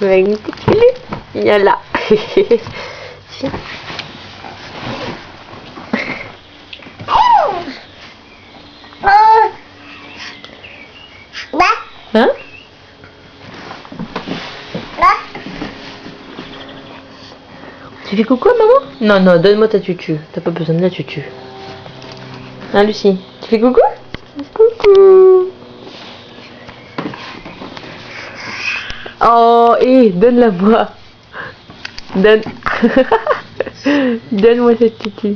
Avec une petite pilule. Il y a là. Hein? Tu fais coucou maman? Non, non, donne-moi ta tutu. T'as pas besoin de la tutu. Hein Lucie? Tu fais coucou? Coucou. Oh, donne-la-moi. Donne. Donne-moi cette tutu.